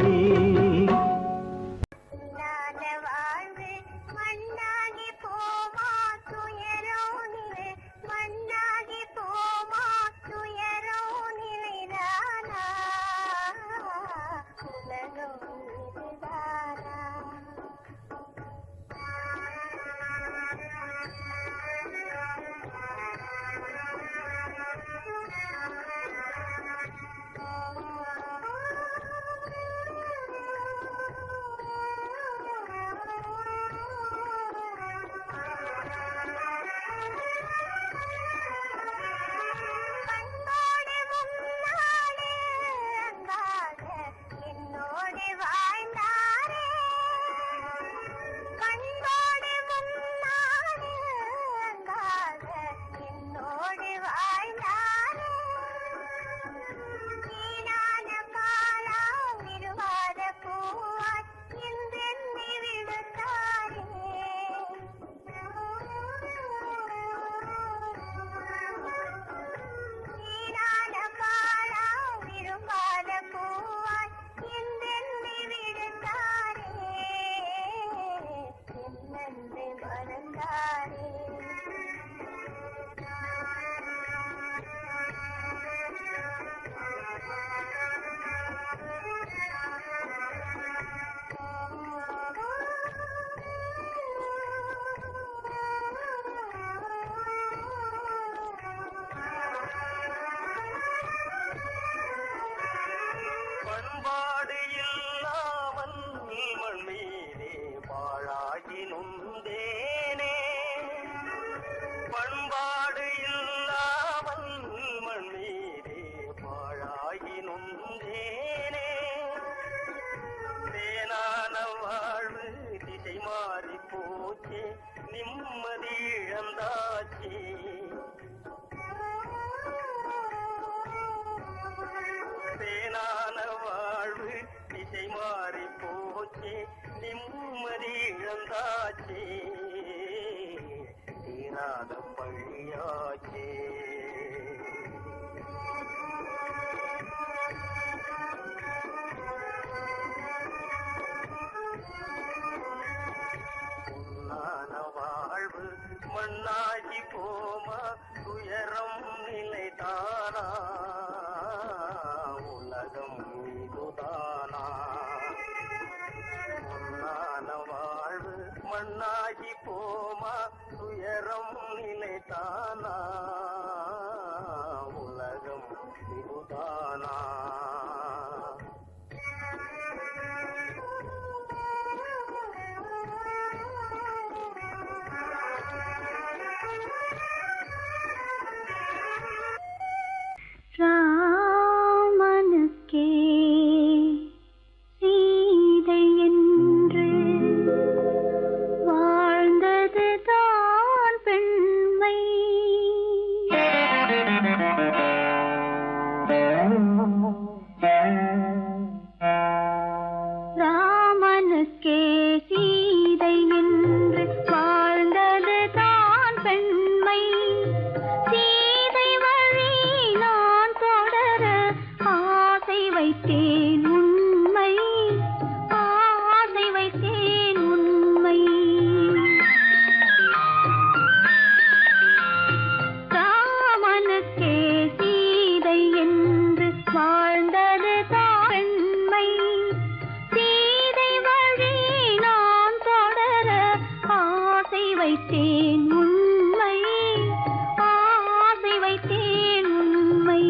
மண்ணாகி போமா துயரம் நிலைதானா உலகம் இதுதானா பொன்னான வாழ்வு மண்ணாகி போமா துயரம் நிலைதானா உலகம் இதுதானா ராமனுக்கே சீதை என்று வாழ்ந்தது தான் பெண்மை. ராமனுக்கே சீதை என்று வாழ்ந்தது தான் பெண்மை. வைத்தேன் உண்மை ஆசை வைத்தேன் உண்மை. ராமனுக்கே சீதை என்று வாழ்ந்தது தாண்மை. சீதை வழி நான் தொடர ஆசை வைத்தேன் உண்மை ஆசை வைத்தேன் உண்மை.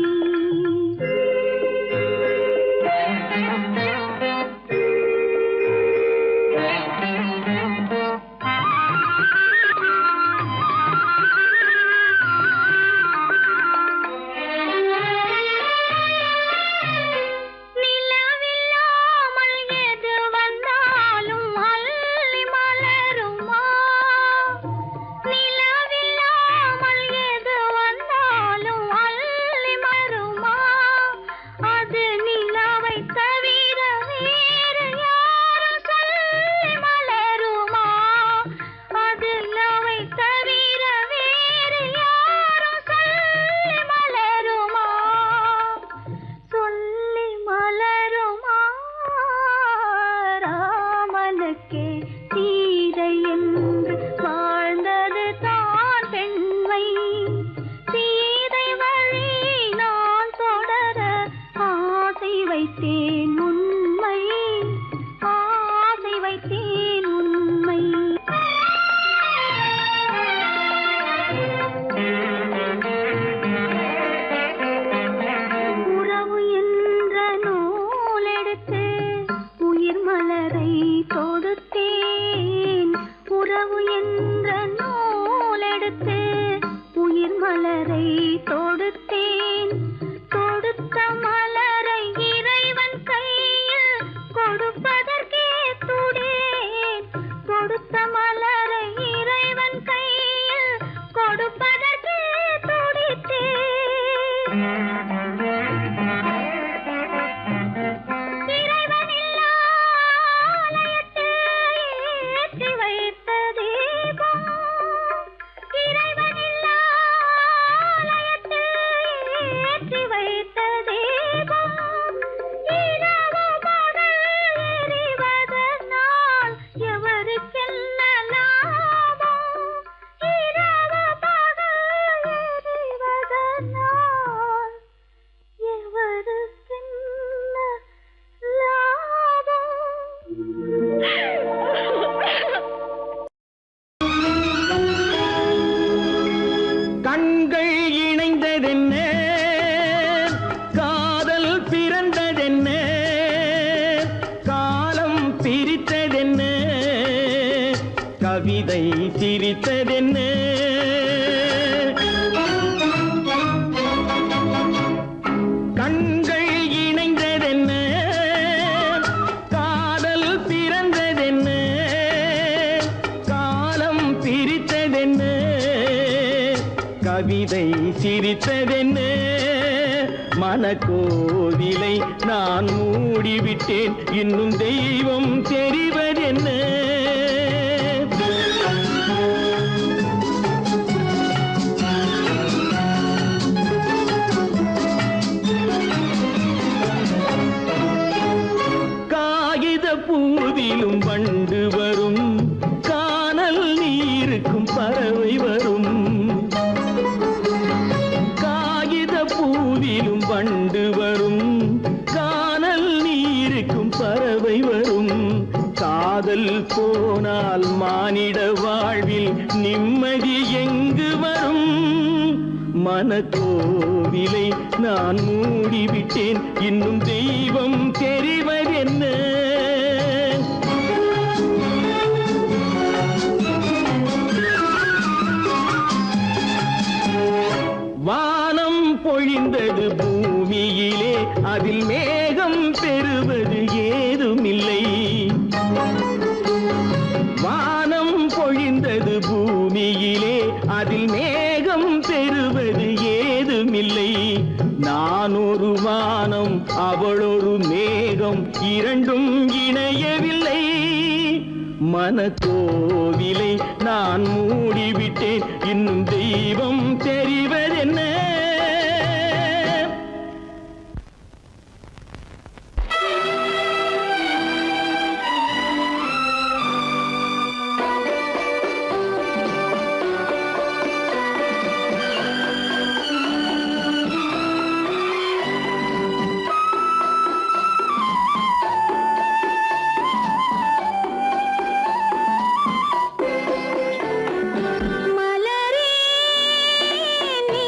வைத்த தீபம் இரவு பகல் எரிவதனால் எவருக்கென்ன லாபம்? இரவு பகல் எரிவதனால் எவருக்கென்ன லாபம்? கண்கள் இணைந்ததென்ன, காதல் பிறந்ததென்ன, காலம் பிரித்ததென்ன, கவிதை சிரித்ததென்ன. கண்கள் இணைந்ததென்ன, காதல் பிறந்ததென்ன, காலம் பிரித்ததென்ன, கவிதை சிரித்ததென்ன. மனக்கோவிலை நான் மூடிவிட்டேன், இன்னும் தெய்வம் தெரிவதென்ன. காகித பூவிலும் வண்டு வரும், கானல் நீருக்கும் பறவை வரும். காகித பூவிலும் வண்டு வரும், கானல் நீருக்கும் பறவை வரும். காதல் போனால் மானிட வாழ்வில் நிம்மதி எங்கு வரும்? மனக்கோவிலை நான் மூடிவிட்டேன், இன்னும் தெய்வம் தெரிவதென்ன. வானம் பொழிந்தது பூமியிலே, அதில் மேகம் பெறுவது ஏதுமில்லை. வானம் பொழிந்தது பூமியிலே, அதில் மேகம் பெறுவது ஏதுமில்லை. நான் ஒரு வானம், அவளொரு மேகம், இரண்டும் இணையவில்லை. மனக்கோவிலை நான் மூடிவிட்டேன், இன்னும் தெய்வம் தெரிவதென்ன. மலரே நீ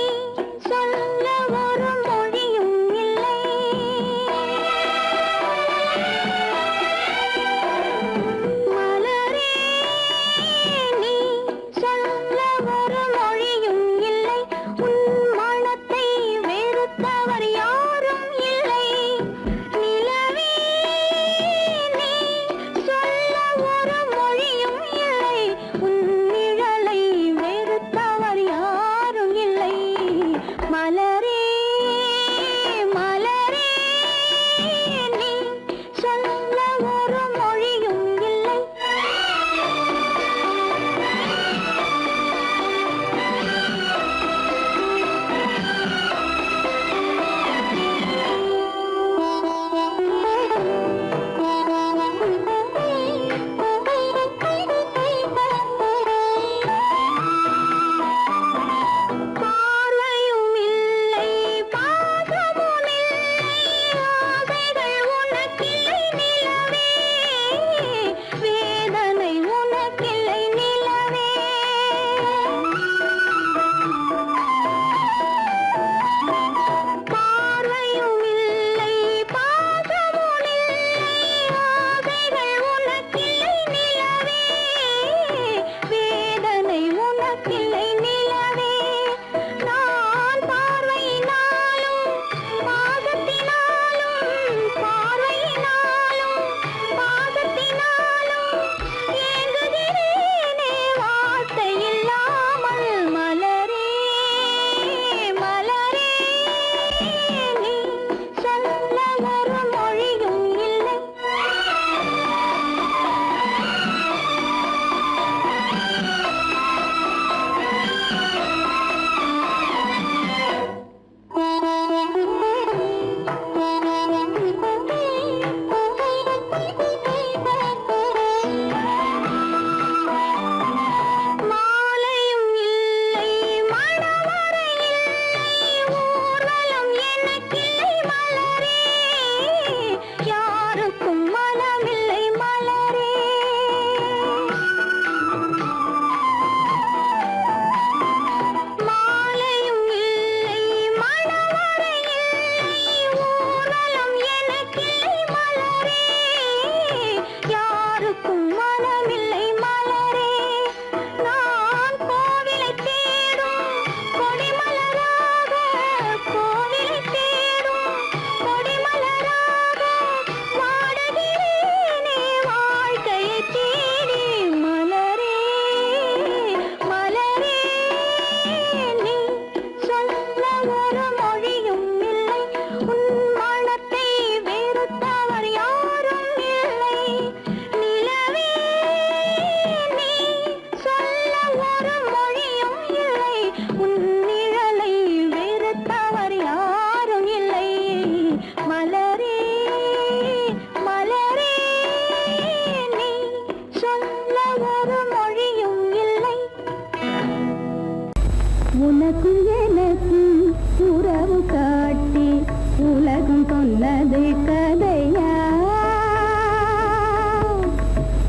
சொன்னது கதையா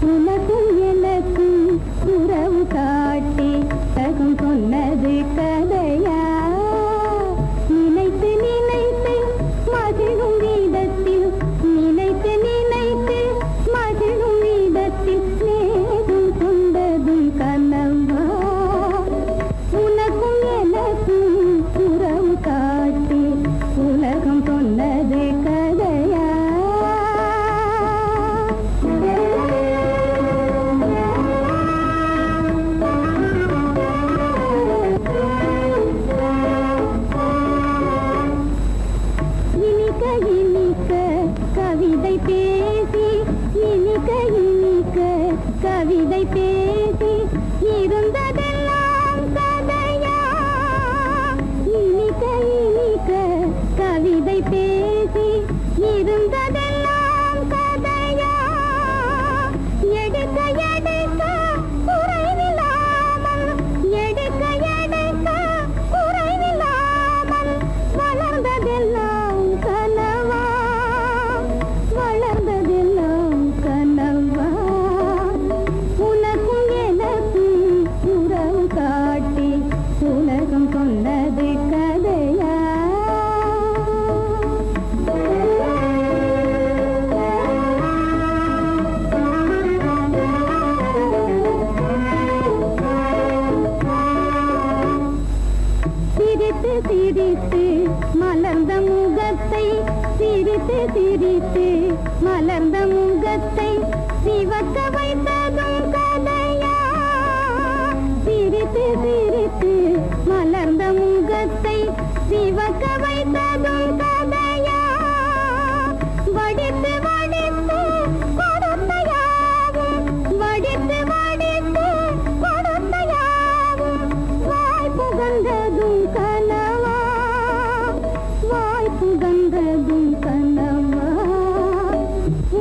உனக்கும் எனக்கும் உறவு காட்டி தகும் சொன்னது கதையா நினைத்து நினைத்து மகிழும் வீதத்தில் நினைத்து நினைத்து மகிழும் வீதத்தில் நேரும் கொண்டதும் கனவா உனக்கும் எனக்கும் உறவு காட்டி உலகம் சொன்னது கதையா இனிக்க இனிக்க கவிதை பேசி இனிக்க இனிக்க கவிதை பேசி இருந்ததெல்லாம் கதையா இனிக்க இனிக்க கவிதை பேசி இருந்ததெல்லாம் கதையா எடுக்க எடுக்க குறைவில்லாமல் எடுக்க எடுக்க குறைவில்லாமல் வளர்ந்ததெல்லாம் கனவா வளர்ந்ததெல்லாம் கனவா உனக்கும் எனக்கும் உறவு காட்டி உலகம் சொன்னது கதையா சிரித்து சிரித்து மலர்ந்த முகத்தை சிரித்து சிரித்து மலர்ந்த முகத்தை சிவக்க வைத்ததும் கதையா சிரித்து சிரித்து மலர்ந்த முகத்தை சிவக்க வைத்ததும் கதையா வடித்து வடித்து கொடுத்த யாவும் வடித்து வடித்து கொடுத்த யாவும் வாய் புகழ்ந்ததும் கனவா வாய் புகழ்ந்ததும் கனவா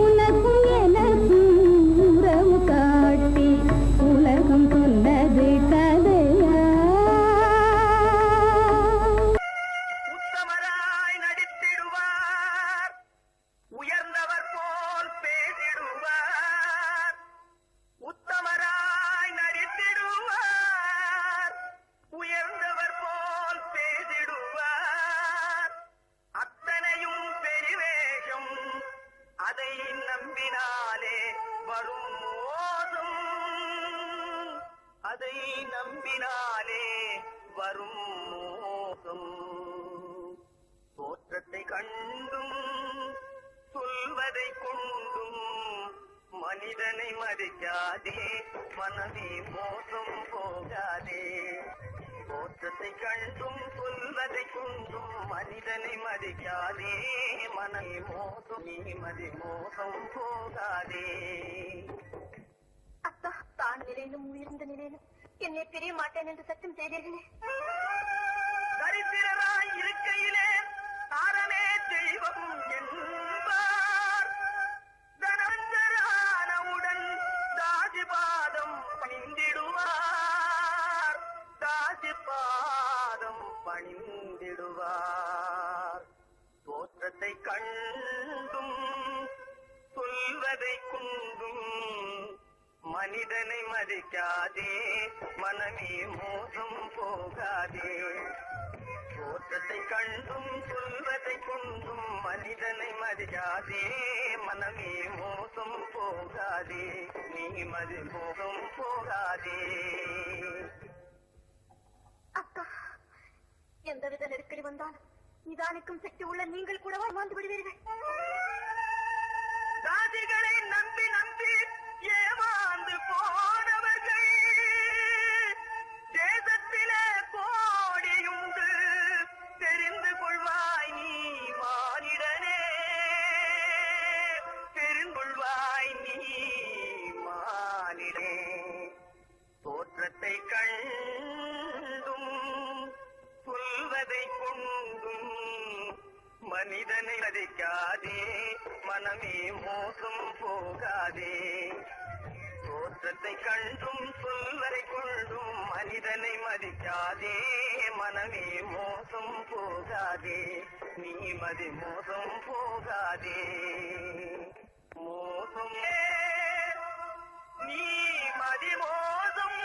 உனக்கும் எனக்கும் உறவு காட்டி உலகம் சொன்னது கதையா உத்தமராய் நடித்திடுவார் உயர்ந்தவர் போல் பேசிடுவார் உத்தமராய் நடித்திடுவார் உயர்ந்தவர் போல் பேசிடுவார் அத்தனையும் பெருவேஷம் அதை நம்பினாலே வரும் மோசம் அதை நம்பினாலே வரும் மோசம் தோற்றத்தை கண்டும் சொல்வதை கொண்டும் மனிதனை மதிக்காதே மனமே மோசம் போகாதே தோற்றத்தை கண்டும் சொல்வதை கொண்டும் மனிதனை மதிக்காதே மனமே மோசம் நீ மோசம் போகாதே அத்தா தான் நிலையிலும் உயர்ந்த நிலையிலும் என்னை பிரிய மாட்டேன் என்று சத்தியம் செய்தீர்களே தரித்திரராய் இருக்கையிலே தாரமே தெய்வம் என்பார் தனஞ்சரானவுடன் தாஜிபாதம் பணிந்திடுவார் தாஜிபாதம் பணிந்திடுவார் தோற்றத்தை கண்டும் சொல்வதை கொண்டும் மனிதனை மதிக்காதே மனமே மோசம் போகாதே தோற்றத்தை கண்டும் சொல்வதை கொண்டும் மனிதனை மதிக்காதே மனமே மோசம் போகாதே நீ மோசம் போகாதே அக்கா எந்தவித நெருக்கடி வந்தாலும் நிதானிக்கும் சக்தி உள்ள நீங்கள் கூடவா வாழ்ந்து விடுவீர்கள் ஜாதிகளை நம்பி நம்பி ஏமாந்து போனவர்கள் தேசத்திலே கோடியுண்டு தெரிந்து கொள்வாய் நீ மானிடனே தெரிந்து கொள்வாய் நீ மானிடனே தோற்றத்தை கண்டும் சொல்வதை கொண்டும் மனிதனை மதிக்காதே மனமே மோசம் போகாதே தோற்றத்தை கண்டும் சொல்வதை கொண்டும் மனிதனை மதிக்காதே மனமே மோசம் போகாதே போகாதே நீ மதி மோசம் போகாதே மோசம் நீ மதி மோசம்